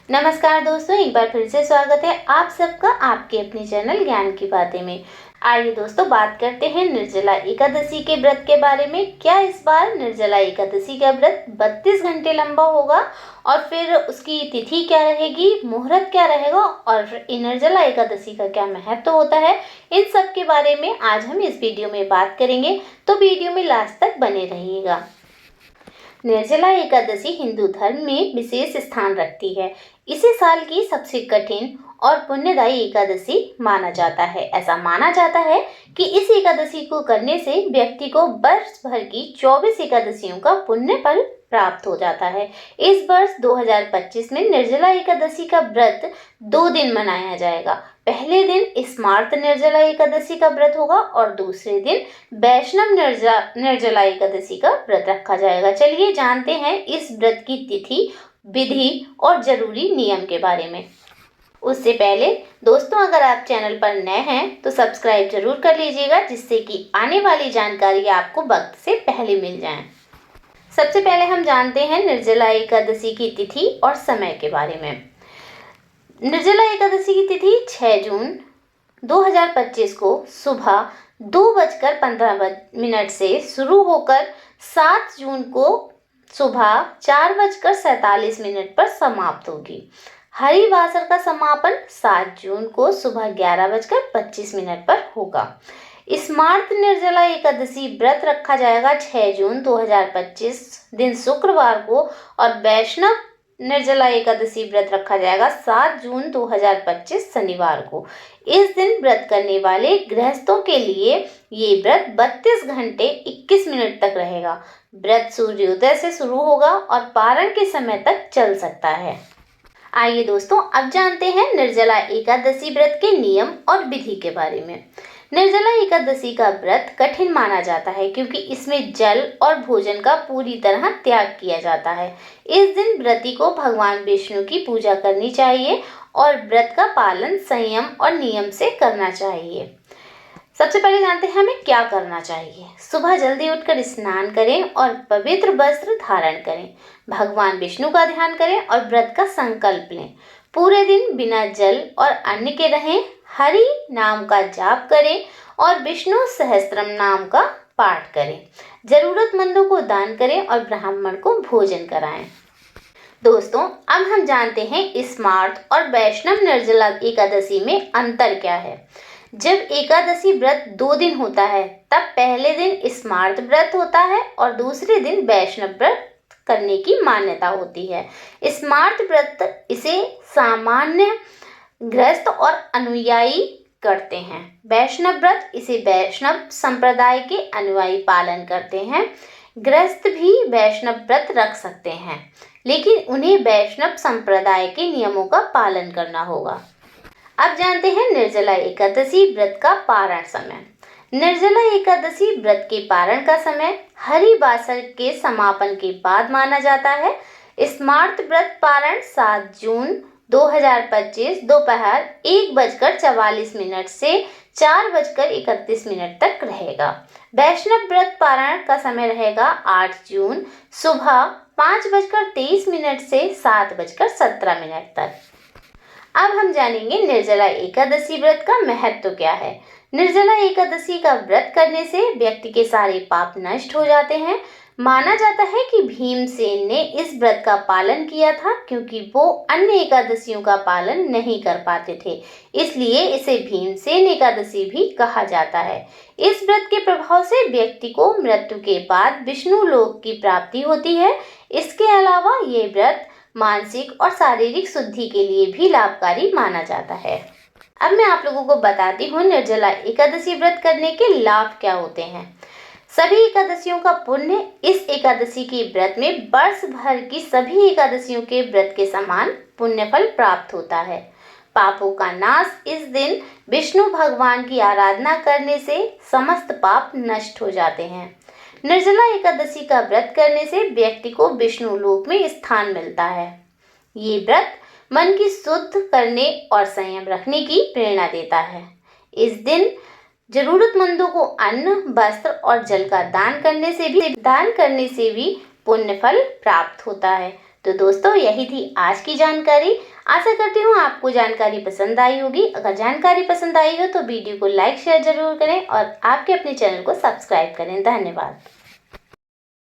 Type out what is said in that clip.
नमस्कार दोस्तों, एक बार फिर से स्वागत है आप सबका आपके अपने चैनल ज्ञान की बातें में। आइए दोस्तों, बात करते हैं निर्जला एकादशी के व्रत के बारे में। क्या इस बार निर्जला एकादशी का व्रत 32 घंटे लंबा होगा और फिर उसकी तिथि क्या रहेगी, मुहूर्त क्या रहेगा और निर्जला एकादशी का क्या महत्व होता है, इन सब के बारे में आज हम इस वीडियो में बात करेंगे। तो वीडियो में लास्ट तक बने रहिएगा। निर्जला एकादशी हिंदू धर्म में विशेष स्थान रखती है। इसे साल की सबसे कठिन और पुण्यदायी एकादशी माना जाता है। ऐसा माना जाता है कि इस एकादशी को करने से व्यक्ति को वर्ष भर की 24 एकादशियों का पुण्य फल प्राप्त हो जाता है। इस वर्ष 2025 में निर्जला एकादशी का व्रत 2 दिन मनाया जाएगा। पहले दिन स्मार्त निर्जला एकादशी का व्रत होगा और दूसरे दिन वैष्णव निर्जला एकादशी का व्रत रखा जाएगा। चलिए जानते हैं इस व्रत की तिथि, विधि और जरूरी नियम के बारे में। उससे पहले दोस्तों, अगर आप चैनल पर नए हैं तो सब्सक्राइब जरूर कर लीजिएगा, जिससे कि आने वाली जानकारी आपको वक्त से पहले मिल जाए। सबसे पहले हम जानते हैं निर्जला एकादशी की तिथि और समय के बारे में। निर्जला एकादशी की तिथि 6 जून 2025 को सुबह 2:15 से शुरू होकर 7 जून को सुबह 4:47 पर समाप्त होगी। हरिवासर का समापन 7 जून को सुबह 11:25 पर होगा। स्मार्त निर्जला एकादशी व्रत रखा जाएगा 6 जून 2025 दिन शुक्रवार को और वैष्णव निर्जला एकादशी व्रत रखा जाएगा 7 जून 2025 शनिवार को। इस दिन व्रत करने वाले गृहस्थों के लिए ये व्रत 32 घंटे 21 मिनट तक रहेगा। व्रत सूर्योदय से शुरू होगा और पारण के समय तक चल सकता है। आइए दोस्तों, अब जानते हैं निर्जला एकादशी व्रत के नियम और विधि के बारे में। निर्जला एकादशी का व्रत कठिन माना जाता है क्योंकि इसमें जल और भोजन का पूरी तरह त्याग किया जाता है। इस दिन व्रती को भगवान विष्णु की पूजा करनी चाहिए और व्रत का पालन संयम और नियम से करना चाहिए। सबसे पहले जानते हैं हमें क्या करना चाहिए। सुबह जल्दी उठकर स्नान करें और पवित्र वस्त्र धारण करें। भगवान विष्णु का ध्यान करें और व्रत का संकल्प लें। पूरे दिन बिना जल और अन्न के रहें। हरि नाम का जाप करें और विष्णु सहस्त्रम नाम का पाठ करें। जरूरतमंदों को दान करें और ब्राह्मण को भोजन कराएं। दोस्तों, अब हम जानते हैं स्मार्त और वैष्णव निर्जला एकादशी में अंतर क्या है। जब एकादशी व्रत 2 दिन होता है, तब पहले दिन स्मार्त व्रत होता है और दूसरे दिन वैष्णव व्रत करने की मान्यता होती है। स्मार्त व्रत इसे सामान्य गृहस्थ और अनुयायी करते हैं। वैष्णव व्रत इसे वैष्णव संप्रदाय के अनुयायी पालन करते हैं। गृहस्थ भी वैष्णव व्रत रख सकते हैं, लेकिन उन्हें वैष्णव संप्रदाय के नियमों का पालन करना होगा। अब जानते हैं निर्जला एकादशी व्रत का पारण समय। निर्जला एकादशी व्रत के पारण का समय हरिवासर के समापन के बाद माना जाता है। स्मार्त व्रत पारण 7 जून 2025 दोपहर 1:44 से 4:31 तक रहेगा। वैष्णव व्रत पारण का समय रहेगा 8 जून सुबह 5:23 से 7:17 तक। अब हम जानेंगे निर्जला एकादशी व्रत का महत्व क्या है। निर्जला एकादशी का व्रत करने से व्यक्ति के सारे पाप नष्ट हो जाते हैं। माना जाता है कि भीमसेन ने इस व्रत का पालन किया था क्योंकि वो अन्य एकादशियों का पालन नहीं कर पाते थे, इसलिए इसे भीमसेन एकादशी भी कहा जाता है। इस व्रत के प्रभाव से व्यक्ति को मृत्यु के बाद विष्णु लोक की प्राप्ति होती है। इसके अलावा ये व्रत मानसिक और शारीरिक शुद्धि के लिए भी लाभकारी माना जाता है। अब मैं आप लोगों को बताती हूँ निर्जला एकादशी व्रत करने के लाभ क्या होते हैं। सभी एकादशियों का पुण्य इस एकादशी के व्रत में वर्ष भर की सभी एकादशियों के व्रत के समान पुण्य फल प्राप्त होता है। पापों का नाश। इस दिन विष्णु भगवान की आराधना करने से समस्त पाप नष्ट हो जाते हैं। निर्जला एकादशी का व्रत करने से व्यक्ति को विष्णु लोक में स्थान मिलता है। ये व्रत मन की शुद्ध करने और संयम रखने की प्रेरणा देता है। इस दिन जरूरतमंदों को अन्न, वस्त्र और जल का दान करने से भी पुण्य फल प्राप्त होता है। तो दोस्तों यही थी आज की जानकारी। आशा करती हूँ आपको जानकारी पसंद आई होगी। अगर जानकारी पसंद आई हो तो वीडियो को लाइक शेयर जरूर करें और आपके अपने चैनल को सब्सक्राइब करें। धन्यवाद।